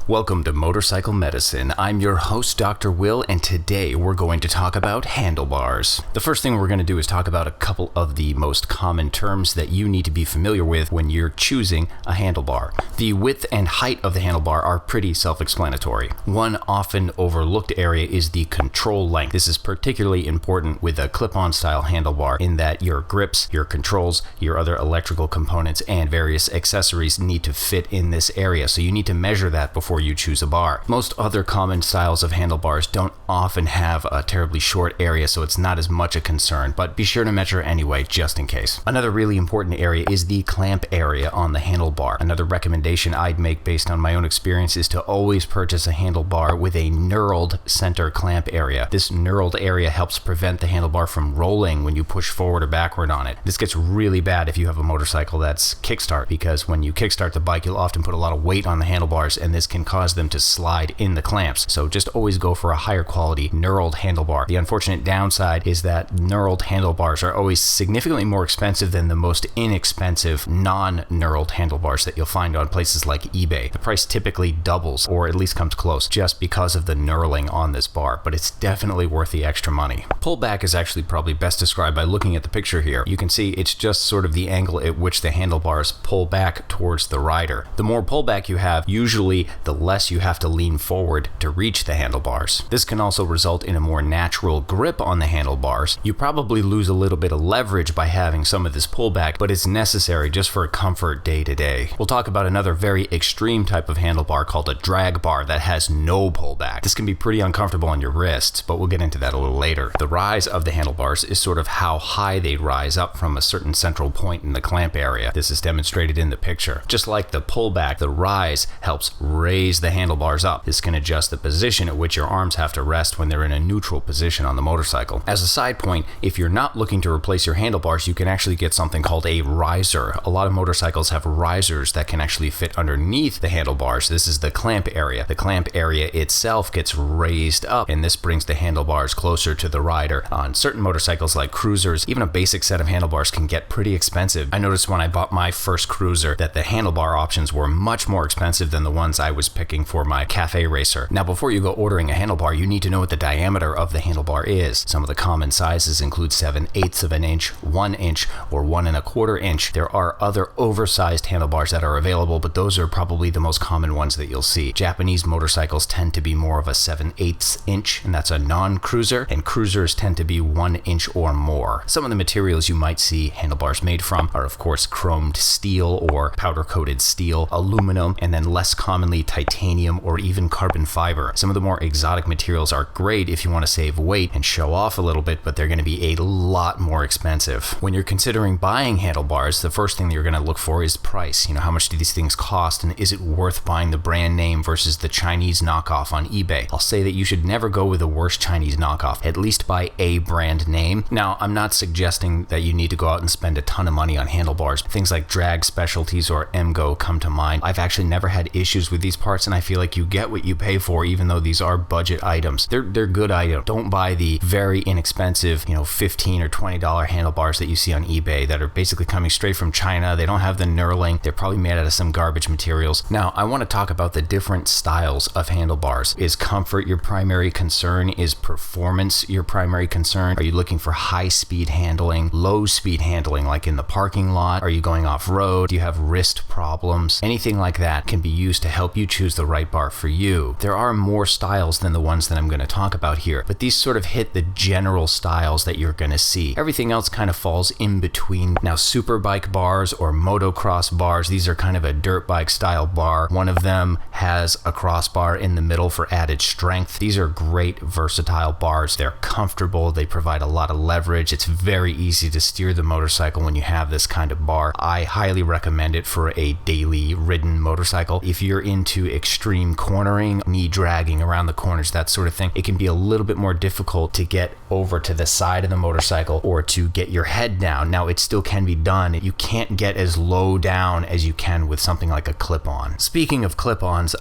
Welcome to Motorcycle Medicine. I'm your host, Dr. Will, and today we're going to talk about handlebars. The first thing we're going to do is talk about a couple of the most common terms that you need to be familiar with when you're choosing a handlebar. The width and height of the handlebar are pretty self-explanatory. One often overlooked area is the control length. This is particularly important with a clip-on style handlebar in that your grips, your controls, your other electrical components, and various accessories need to fit in this area. So you need to measure that before you choose a bar. Most other common styles of handlebars don't often have a terribly short area, so it's not as much a concern, but be sure to measure anyway, just in case. Another really important area is the clamp area on the handlebar. Another recommendation I'd make based on my own experience is to always purchase a handlebar with a knurled center clamp area. This knurled area helps prevent the handlebar from rolling when you push forward or backward on it. This gets really bad if you have a motorcycle that's kickstart, because when you kickstart the bike, you'll often put a lot of weight on the handlebars, and this can cause them to slide in the clamps. So just always go for a higher quality knurled handlebar. The unfortunate downside is that knurled handlebars are always significantly more expensive than the most inexpensive non-knurled handlebars that you'll find on places like eBay. The price typically doubles, or at least comes close, just because of the knurling on this bar, but it's definitely worth the extra money. Pullback is actually probably best described by looking at the picture here. You can see it's just sort of the angle at which the handlebars pull back towards the rider. The more pullback you have, usually the less you have to lean forward to reach the handlebars. This can also result in a more natural grip on the handlebars. You probably lose a little bit of leverage by having some of this pullback, but it's necessary just for comfort day to day. We'll talk about another very extreme type of handlebar called a drag bar that has no pullback. This can be pretty uncomfortable on your wrists, but we'll get into that a little later. The rise of the handlebars is sort of how high they rise up from a certain central point in the clamp area. This is demonstrated in the picture. Just like the pullback, the rise helps raise the handlebars up. This can adjust the position at which your arms have to rest when they're in a neutral position on the motorcycle. As a side point, if you're not looking to replace your handlebars, you can actually get something called a riser. A lot of motorcycles have risers that can actually fit underneath the handlebars. This is the clamp area. The clamp area itself gets raised up, and this brings the handlebars closer to the rider. On certain motorcycles like cruisers, even a basic set of handlebars can get pretty expensive. I noticed when I bought my first cruiser that the handlebar options were much more expensive than the ones I was picking for my cafe racer. Now, before you go ordering a handlebar, you need to know what the diameter of the handlebar is. Some of the common sizes include 7/8 of an inch, 1 inch, or 1 1/4 inch. There are other oversized handlebars that are available, but those are probably the most common ones that you'll see. Japanese motorcycles tend to be more of a 7/8 inch, and that's a non-cruiser, and cruisers tend to be 1 inch or more. Some of the materials you might see handlebars made from are, of course, chromed steel or powder-coated steel, aluminum, and then less commonly titanium or even carbon fiber. Some of the more exotic materials are great if you want to save weight and show off a little bit, but they're going to be a lot more expensive. When you're considering buying handlebars, the first thing that you're going to look for is price. How much do these things cost, and is it worth buying the brand name versus the Chinese knockoff on eBay? I'll say that you should never go with the worst Chinese knockoff. At least buy a brand name. Now, I'm not suggesting that you need to go out and spend a ton of money on handlebars. Things like Drag Specialties or MGO come to mind. I've actually never had issues with these parts, and I feel like you get what you pay for, even though these are budget items. They're good items. Don't buy the very inexpensive, $15 or $20 handlebars that you see on eBay that are basically coming straight from China. They don't have the knurling. They're probably made out of some garbage materials. Now, I want to talk about the different styles of handlebars. Is comfort your primary concern? Is performance your primary concern? Are you looking for high-speed handling, low-speed handling, like in the parking lot? Are you going off-road? Do you have wrist problems? Anything like that can be used to help you choose the right bar for you. There are more styles than the ones that I'm going to talk about here, but these sort of hit the general styles that you're going to see. Everything else kind of falls in between. Now, superbike bars or motocross bars, these are kind of a dirt bike style bar. One of them has a crossbar in the middle for added strength. These are great versatile bars. They're comfortable. They provide a lot of leverage. It's very easy to steer the motorcycle when you have this kind of bar. I highly recommend it for a daily ridden motorcycle. If you're into extreme cornering, knee dragging around the corners, that sort of thing, it can be a little bit more difficult to get over to the side of the motorcycle or to get your head down. Now, it still can be done. You can't get as low down as you can with something like a clip-on. Speaking of clip-ons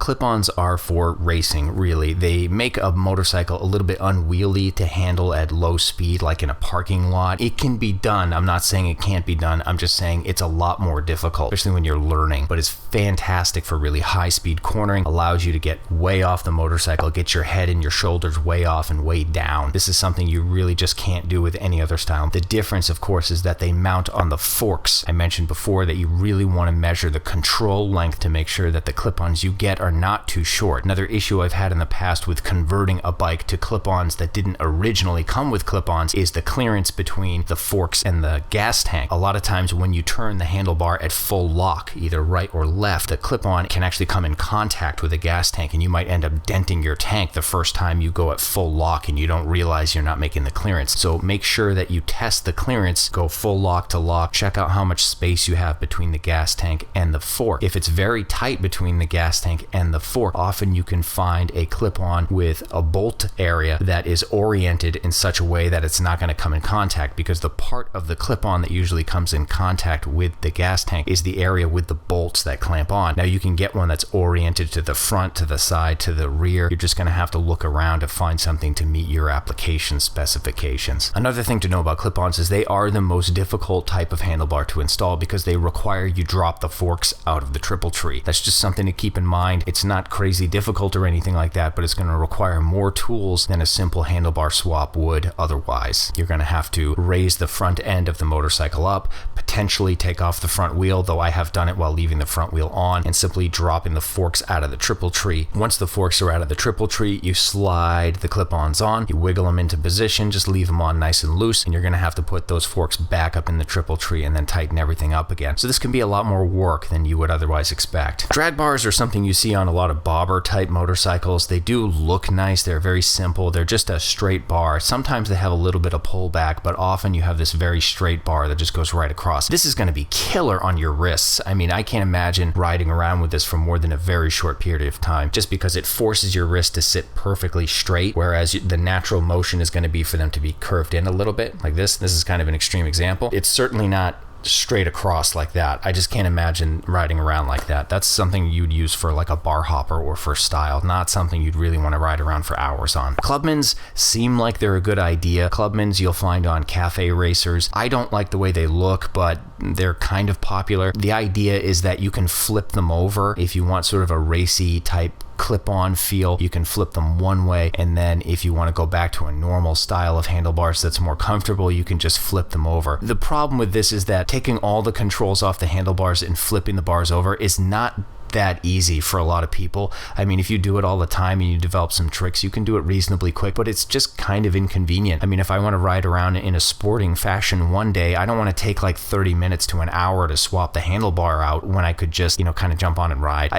are for racing, really. They make a motorcycle a little bit unwieldy to handle at low speed, like in a parking lot. It can be done. I'm not saying it can't be done. I'm just saying it's a lot more difficult, especially when you're learning, but it's fantastic for really high-speed cornering cornering allows you to get way off the motorcycle, get your head and your shoulders way off and way down. This is something you really just can't do with any other style. The difference, of course, is that they mount on the forks. I mentioned before that you really want to measure the control length to make sure that the clip-ons you get are not too short. Another issue I've had in the past with converting a bike to clip-ons that didn't originally come with clip-ons is the clearance between the forks and the gas tank. A lot of times when you turn the handlebar at full lock, either right or left, the clip-on can actually come in contact with the gas tank, and you might end up denting your tank the first time you go at full lock and you don't realize you're not making the clearance. So make sure that you test the clearance, go full lock to lock, check out how much space you have between the gas tank and the fork. If it's very tight between the gas tank and the fork, often you can find a clip-on with a bolt area that is oriented in such a way that it's not going to come in contact, because the part of the clip-on that usually comes in contact with the gas tank is the area with the bolts that clamp on. Now you can get one that's oriented to the front, to the side, to the rear. You're just going to have to look around to find something to meet your application specifications. Another thing to know about clip-ons is they are the most difficult type of handlebar to install because they require you drop the forks out of the triple tree. That's just something to keep in mind. It's not crazy difficult or anything like that, but it's going to require more tools than a simple handlebar swap would otherwise. You're going to have to raise the front end of the motorcycle up, potentially take off the front wheel, though I have done it while leaving the front wheel on, and simply dropping the forks out of the triple tree. Once the forks are out of the triple tree, you slide the clip-ons on, you wiggle them into position, just leave them on nice and loose, and you're going to have to put those forks back up in the triple tree and then tighten everything up again. So this can be a lot more work than you would otherwise expect. Drag bars are something you see on a lot of bobber type motorcycles. They do look nice. They're very simple. They're just a straight bar. Sometimes they have a little bit of pullback, but often you have this very straight bar that just goes right across. This is going to be killer on your wrists. I mean, I can't imagine riding around with this for more than a very short period of time, just because it forces your wrist to sit perfectly straight, whereas the natural motion is going to be for them to be curved in a little bit like this. This is kind of an extreme example. It's certainly not straight across like that. I just can't imagine riding around like that. That's something you'd use for like a bar hopper or for style, not something you'd really want to ride around for hours on. Clubmans seem like they're a good idea. Clubmans you'll find on cafe racers. I don't like the way they look, but they're kind of popular. The idea is that you can flip them over if you want sort of a racy type clip-on feel. You can flip them one way, and then if you want to go back to a normal style of handlebars that's more comfortable, you can just flip them over. The problem with this is that taking all the controls off the handlebars and flipping the bars over is not that easy for a lot of people. I mean, if you do it all the time and you develop some tricks, you can do it reasonably quick, but it's just kind of inconvenient. I mean, if I want to ride around in a sporting fashion one day, I don't want to take like 30 minutes to an hour to swap the handlebar out when I could just, kind of jump on and ride.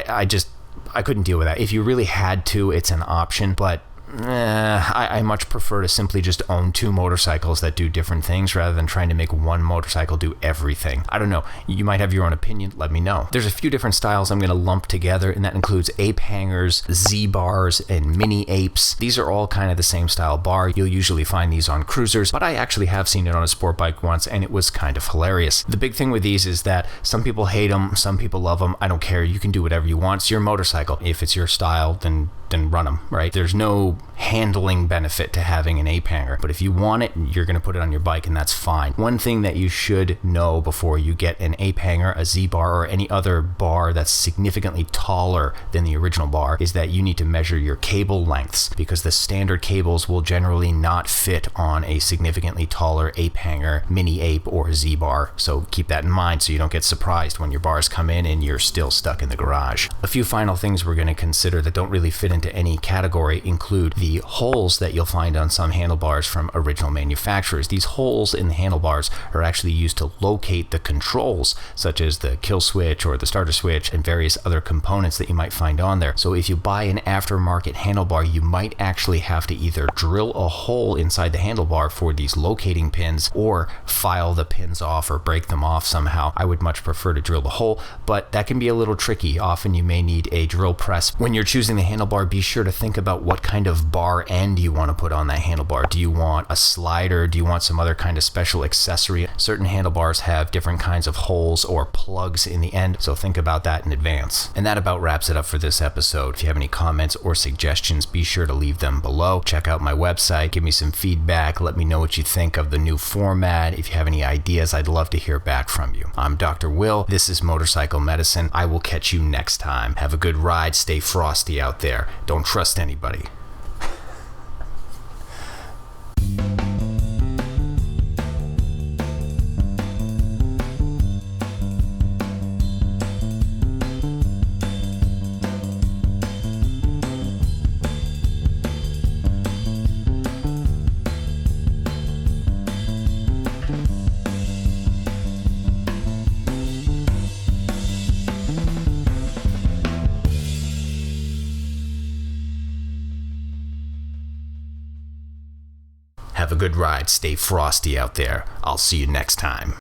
I couldn't deal with that. If you really had to, it's an option, but I much prefer to simply just own two motorcycles that do different things rather than trying to make one motorcycle do everything. I don't know. You might have your own opinion. Let me know. There's a few different styles I'm going to lump together, and that includes ape hangers, Z-bars, and mini apes. These are all kind of the same style bar. You'll usually find these on cruisers, but I actually have seen it on a sport bike once, and it was kind of hilarious. The big thing with these is that some people hate them, some people love them. I don't care. You can do whatever you want. It's your motorcycle. If it's your style, then run them, right? There's no handling benefit to having an ape hanger, but if you want it, you're going to put it on your bike, and that's fine. One thing that you should know before you get an ape hanger, a Z-bar, or any other bar that's significantly taller than the original bar is that you need to measure your cable lengths, because the standard cables will generally not fit on a significantly taller ape hanger, mini ape, or Z-bar. So keep that in mind so you don't get surprised when your bars come in and you're still stuck in the garage. A few final things we're going to consider that don't really fit into any category include the holes that you'll find on some handlebars from original manufacturers. These holes in the handlebars are actually used to locate the controls, such as the kill switch or the starter switch and various other components that you might find on there. So if you buy an aftermarket handlebar, you might actually have to either drill a hole inside the handlebar for these locating pins or file the pins off or break them off somehow. I would much prefer to drill the hole, but that can be a little tricky. Often you may need a drill press when you're choosing the handlebar handlebar, be sure to think about what kind of bar end you want to put on that handlebar. Do you want a slider? Do you want some other kind of special accessory? Certain handlebars have different kinds of holes or plugs in the end, so think about that in advance. And that about wraps it up for this episode. If you have any comments or suggestions, be sure to leave them below. Check out my website, give me some feedback, let me know what you think of the new format. If you have any ideas, I'd love to hear back from you. I'm Dr. Will. This is Motorcycle Medicine. I will catch you next time. Have a good ride. Stay frosty out there. Don't trust anybody. Have a good ride. Stay frosty out there. I'll see you next time.